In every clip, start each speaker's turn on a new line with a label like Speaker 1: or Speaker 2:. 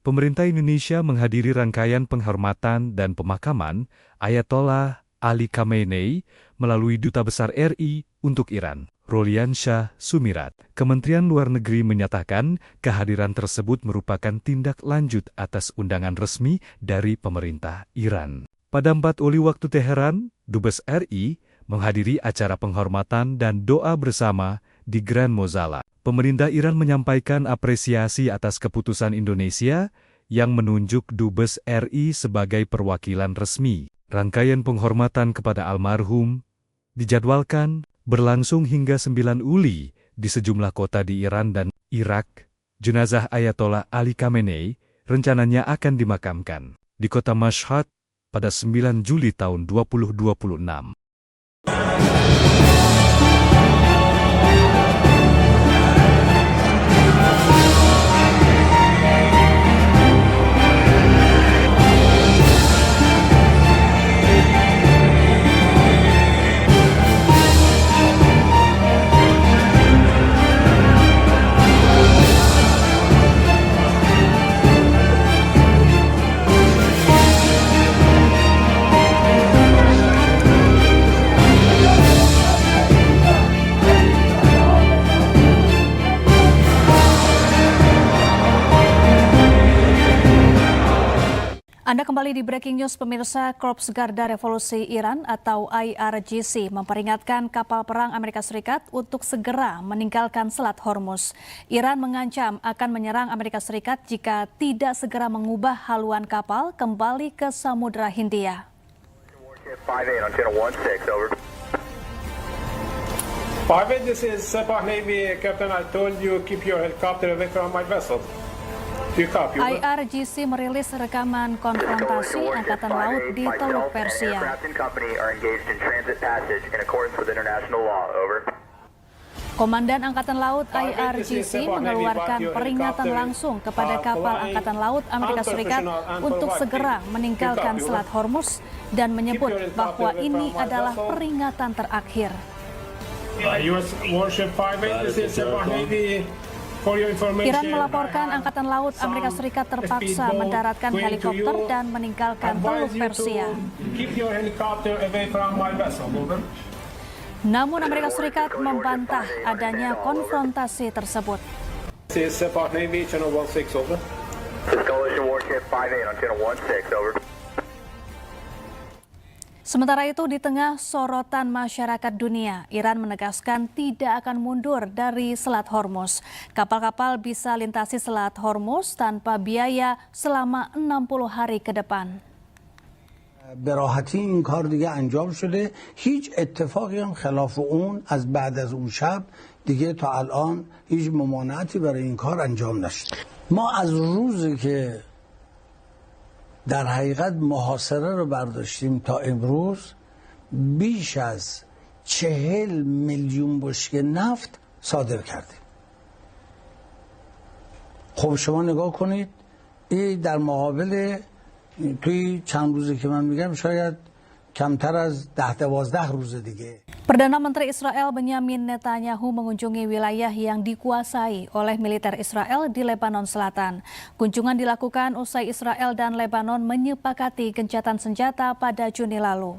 Speaker 1: pemerintah Indonesia menghadiri rangkaian penghormatan dan pemakaman Ayatollah Ali Khamenei melalui Duta Besar RI untuk Iran, Roliansyah Sumirat. Kementerian Luar Negeri menyatakan kehadiran tersebut merupakan tindak lanjut atas undangan resmi dari pemerintah Iran. Pada 4 Uli waktu Teheran, Dubes RI menghadiri acara penghormatan dan doa bersama di Grand Mozala. Pemerintah Iran menyampaikan apresiasi atas keputusan Indonesia yang menunjuk Dubes RI sebagai perwakilan resmi. Rangkaian penghormatan kepada almarhum dijadwalkan berlangsung hingga 9 Uli di sejumlah kota di Iran dan Irak. Jenazah Ayatollah Ali Khamenei rencananya akan dimakamkan di kota Mashhad pada 9 Juli tahun 2026.
Speaker 2: Anda kembali di Breaking News, pemirsa. Korps Garda Revolusi Iran atau IRGC memperingatkan kapal perang Amerika Serikat untuk segera meninggalkan Selat Hormuz. Iran mengancam akan menyerang Amerika Serikat jika tidak segera mengubah haluan kapal kembali ke Samudra Hindia.
Speaker 3: 5-8, this is Sepah Navy, Captain. I told you keep your helicopter away from my vessel.
Speaker 2: IRGC merilis rekaman konfrontasi Angkatan Laut di Teluk Persia. Komandan Angkatan Laut IRGC mengeluarkan peringatan langsung kepada kapal Angkatan Laut Amerika Serikat untuk segera meninggalkan Selat Hormuz dan menyebut bahwa ini adalah peringatan terakhir.
Speaker 3: US Warship 5-8, this is Sepah Navy.
Speaker 2: Iran melaporkan Angkatan Laut Amerika Serikat terpaksa mendaratkan helikopter dan meninggalkan Teluk Persia. Namun Amerika Serikat membantah adanya konfrontasi tersebut. Sementara itu, di tengah sorotan masyarakat dunia, Iran menegaskan tidak akan mundur dari Selat Hormuz. Kapal-kapal bisa lintasi Selat Hormuz tanpa biaya selama 60 hari ke depan.
Speaker 4: به راحتی این کار دیگه انجام شده هیچ اتفاقی هم خلاف اون از بعد از اون شب دیگه تا الان هیچ ممانعتی برای این کار انجام نشده ما از روزی که در حقیقت محاصره رو برداشتیم تا امروز بیش از 40 میلیون بشکه نفت صادر کردیم. خب شما نگاه کنید این در مقابل توی چند روزی که من میگم شاید کمتر از 10-12 روز دیگه.
Speaker 2: Perdana Menteri Israel Benyamin Netanyahu mengunjungi wilayah yang dikuasai oleh militer Israel di Lebanon Selatan. Kunjungan dilakukan usai Israel dan Lebanon menyepakati gencatan senjata pada Juni lalu.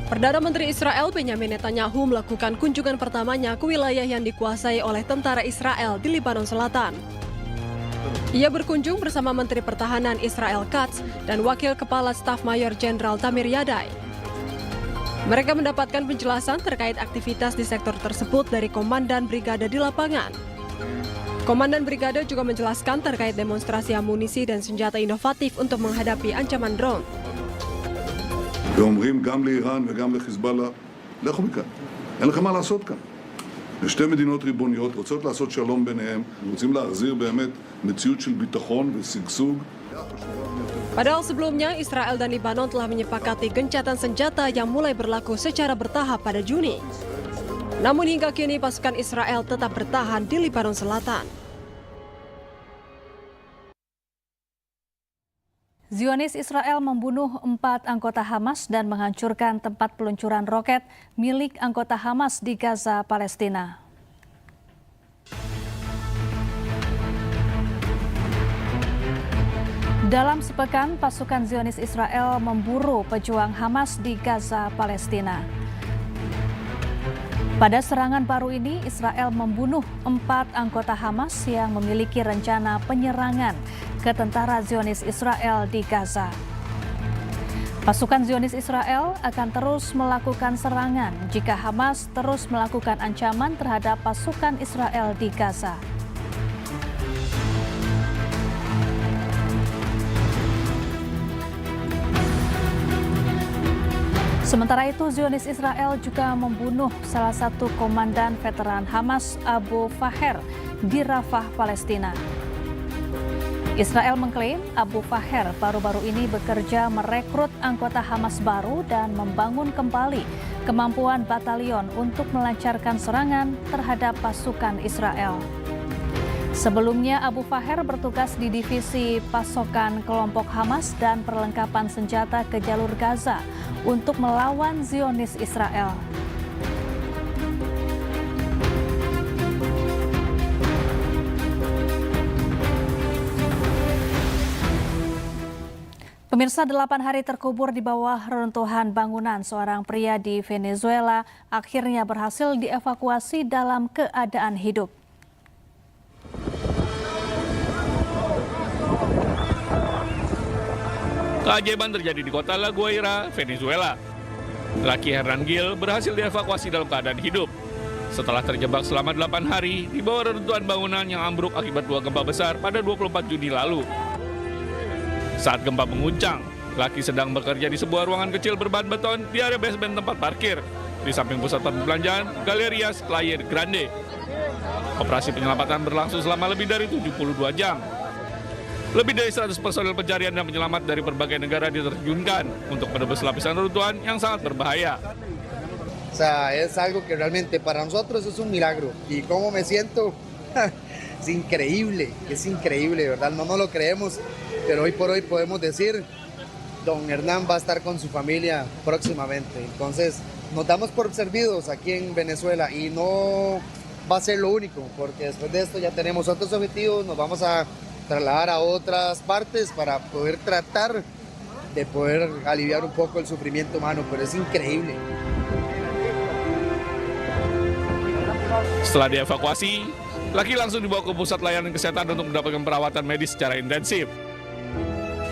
Speaker 5: Perdana Menteri Israel Benyamin Netanyahu melakukan kunjungan pertamanya ke wilayah yang dikuasai oleh tentara Israel di Lebanon Selatan. Ia berkunjung bersama Menteri Pertahanan Israel Katz dan Wakil Kepala Staf Mayor Jenderal Tamir Yadai. Mereka mendapatkan penjelasan terkait aktivitas di sektor tersebut dari Komandan Brigade di lapangan. Komandan Brigade juga menjelaskan terkait demonstrasi amunisi dan senjata inovatif untuk menghadapi ancaman drone.
Speaker 6: ואומרים גם לאיראן וגם לחיזבאללה, לכו מכאן, אין לכם מה לעשות כאן. שתי מדינות ריבוניות רוצות לעשות שלום ביניהם, רוצים להחזיר באמת מציאות של ביטחון ושגשוג.
Speaker 5: Padahal sebelumnya, Israel dan Lebanon telah menyepakati gencatan senjata yang mulai berlaku secara bertahap pada Juni. Namun hingga kini pasukan Israel tetap bertahan di Lebanon Selatan.
Speaker 2: Zionis Israel membunuh 4 anggota Hamas dan menghancurkan tempat peluncuran roket milik anggota Hamas di Gaza, Palestina. Dalam sepekan, pasukan Zionis Israel memburu pejuang Hamas di Gaza, Palestina. Pada serangan baru ini, Israel membunuh 4 anggota Hamas yang memiliki rencana penyerangan ke tentara Zionis Israel di Gaza. Pasukan Zionis Israel akan terus melakukan serangan jika Hamas terus melakukan ancaman terhadap pasukan Israel di Gaza. Sementara itu, Zionis Israel juga membunuh salah satu komandan veteran Hamas, Abu Faher, di Rafah, Palestina. Israel mengklaim Abu Faher baru-baru ini bekerja merekrut anggota Hamas baru dan membangun kembali kemampuan batalion untuk melancarkan serangan terhadap pasukan Israel. Sebelumnya, Abu Faher bertugas di divisi pasokan kelompok Hamas dan perlengkapan senjata ke jalur Gaza untuk melawan Zionis Israel. Pemirsa, 8 hari terkubur di bawah reruntuhan bangunan, seorang pria di Venezuela akhirnya berhasil dievakuasi dalam keadaan hidup.
Speaker 7: Keajaiban terjadi di kota La Guaira, Venezuela. Laki Hernan Gil berhasil dievakuasi dalam keadaan hidup setelah terjebak selama 8 hari di bawah reruntuhan bangunan yang ambruk akibat 2 gempa besar pada 24 Juni lalu. Saat gempa mengguncang, laki sedang bekerja di sebuah ruangan kecil berbahan beton di area basement tempat parkir di samping pusat perbelanjaan Galerias Playa Grande. Operasi penyelamatan berlangsung selama lebih dari 72 jam. Lebih dari 100 personel pencarian dan penyelamat dari berbagai negara diterjunkan untuk menebus lapisan reruntuhan yang sangat berbahaya.
Speaker 8: O sea, es algo que realmente para nosotros es un milagro. Y cómo me siento, es increíble, ¿verdad? No nos lo creemos, pero hoy por hoy podemos decir, don Hernán va a estar con su familia próximamente. Entonces, nos damos por servidos aquí en Venezuela y no va a ser lo único, porque después de esto ya tenemos otros objetivos, nos vamos a trasladar a otras partes para poder tratar de poder aliviar un poco el sufrimiento humano, pero es increíble.
Speaker 7: Setelah dievakuasi, laki langsung dibawa ke pusat layanan kesehatan untuk mendapatkan perawatan medis secara intensif.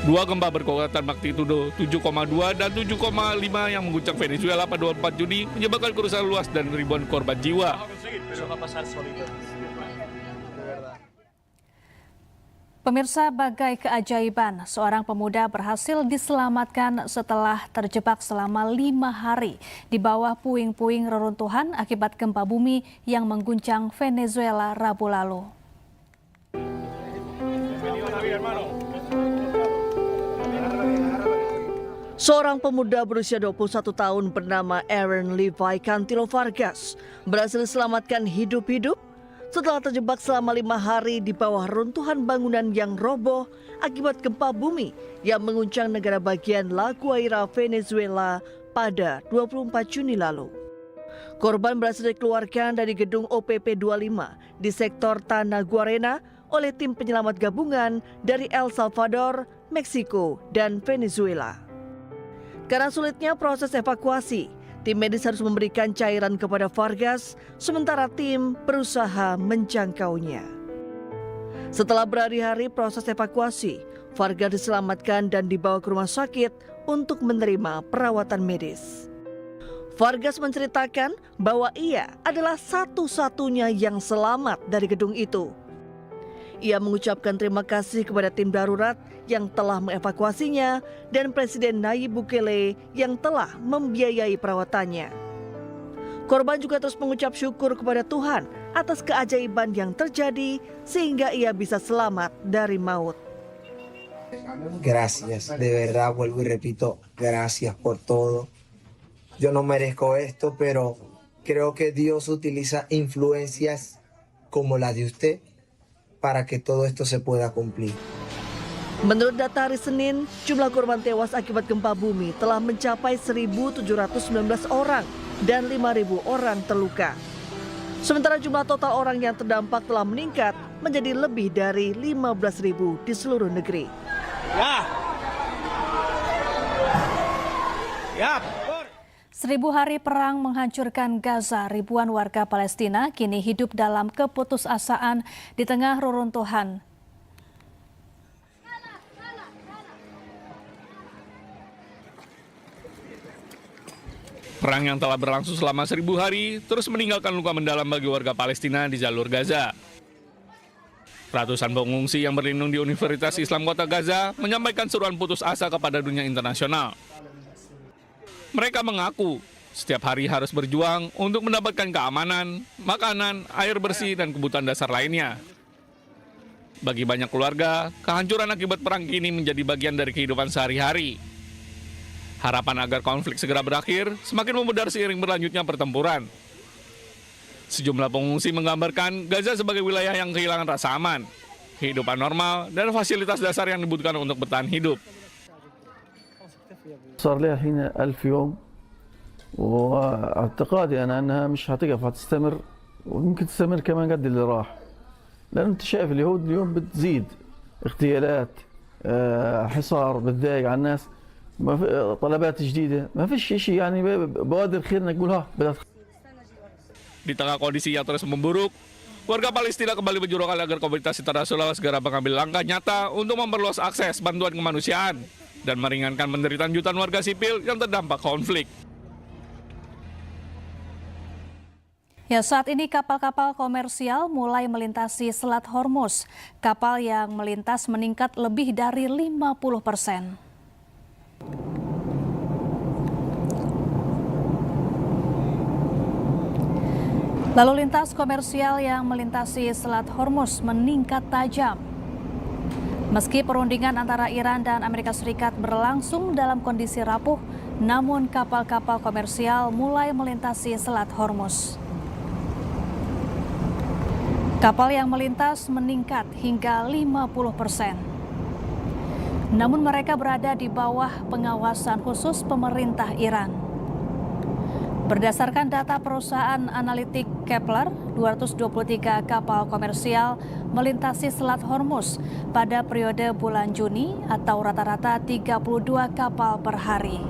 Speaker 7: 2 gempa berkekuatan magnitudo 7,2 dan 7,5 yang mengguncang Venezuela pada 24 Juni menyebabkan kerusakan luas dan ribuan korban jiwa.
Speaker 2: Pemirsa, bagai keajaiban, seorang pemuda berhasil diselamatkan setelah terjebak selama 5 hari di bawah puing-puing reruntuhan akibat gempa bumi yang mengguncang Venezuela Rabu lalu.
Speaker 9: Seorang pemuda berusia 21 tahun bernama Aaron Levi Cantilo Vargas berhasil diselamatkan hidup-hidup setelah terjebak selama 5 hari di bawah runtuhan bangunan yang roboh akibat gempa bumi yang mengguncang negara bagian La Guaira, Venezuela pada 24 Juni lalu. Korban berhasil dikeluarkan dari gedung OPP 25 di sektor Tanah Guarena oleh tim penyelamat gabungan dari El Salvador, Meksiko, dan Venezuela. Karena sulitnya proses evakuasi, tim medis harus memberikan cairan kepada Vargas, sementara tim berusaha menjangkaunya. Setelah berhari-hari proses evakuasi, Vargas diselamatkan dan dibawa ke rumah sakit untuk menerima perawatan medis. Vargas menceritakan bahwa ia adalah satu-satunya yang selamat dari gedung itu. Ia mengucapkan terima kasih kepada tim darurat yang telah mengevakuasinya dan Presiden Nayib Bukele yang telah membiayai perawatannya. Korban juga terus mengucap syukur kepada Tuhan atas keajaiban yang terjadi sehingga ia bisa selamat dari maut.
Speaker 10: Gracias, de verdad, vuelvo y repito, gracias por todo. Yo no merezco esto, pero creo que Dios utiliza influencias como la de usted para que todo esto se pueda cumplir.
Speaker 9: Menurut data hari Senin, jumlah korban tewas akibat gempa bumi telah mencapai 1.719 orang dan 5.000 orang terluka. Sementara jumlah total orang yang terdampak telah meningkat menjadi lebih dari 15.000 di seluruh negeri.
Speaker 2: Seribu hari perang menghancurkan Gaza, ribuan warga Palestina kini hidup dalam keputusasaan di tengah reruntuhan.
Speaker 7: Perang yang telah berlangsung selama 1000 hari terus meninggalkan luka mendalam bagi warga Palestina di jalur Gaza. Ratusan pengungsi yang berlindung di Universitas Islam Kota Gaza menyampaikan seruan putus asa kepada dunia internasional. Mereka mengaku setiap hari harus berjuang untuk mendapatkan keamanan, makanan, air bersih, dan kebutuhan dasar lainnya. Bagi banyak keluarga, kehancuran akibat perang kini menjadi bagian dari kehidupan sehari-hari. Harapan agar konflik segera berakhir semakin memudar seiring berlanjutnya pertempuran. Sejumlah pengungsi menggambarkan Gaza sebagai wilayah yang kehilangan rasa aman, kehidupan normal, dan fasilitas dasar yang dibutuhkan untuk bertahan hidup.
Speaker 11: صار لها الحين 1000 يوم واعتقادي أنا أنها مش هتقف هتستمر ويمكن تستمر كمان قد اللي راح لأن أنت شايف اليهود اليوم بتزيد اغتيالات حصار بتضايق على الناس طلبات جديدة ما فيش شيء يعني بوادر خير انك تقول ها بدأت.
Speaker 7: Di tengah kondisi yang terus memburuk, warga Palestina kembali menjurukan agar komunitas internasional segera mengambil langkah nyata untuk memperluas akses bantuan kemanusiaan dan meringankan penderitaan jutaan warga sipil yang terdampak konflik.
Speaker 2: Ya, saat ini kapal-kapal komersial mulai melintasi Selat Hormuz. Kapal yang melintas meningkat lebih dari 50%. Lalu lintas komersial yang melintasi Selat Hormuz meningkat tajam. Meski perundingan antara Iran dan Amerika Serikat berlangsung dalam kondisi rapuh, namun kapal-kapal komersial mulai melintasi Selat Hormuz. Kapal yang melintas meningkat hingga 50%. Namun mereka berada di bawah pengawasan khusus pemerintah Iran. Berdasarkan data perusahaan analitik Kepler, 223 kapal komersial melintasi Selat Hormuz pada periode bulan Juni atau rata-rata 32 kapal per hari.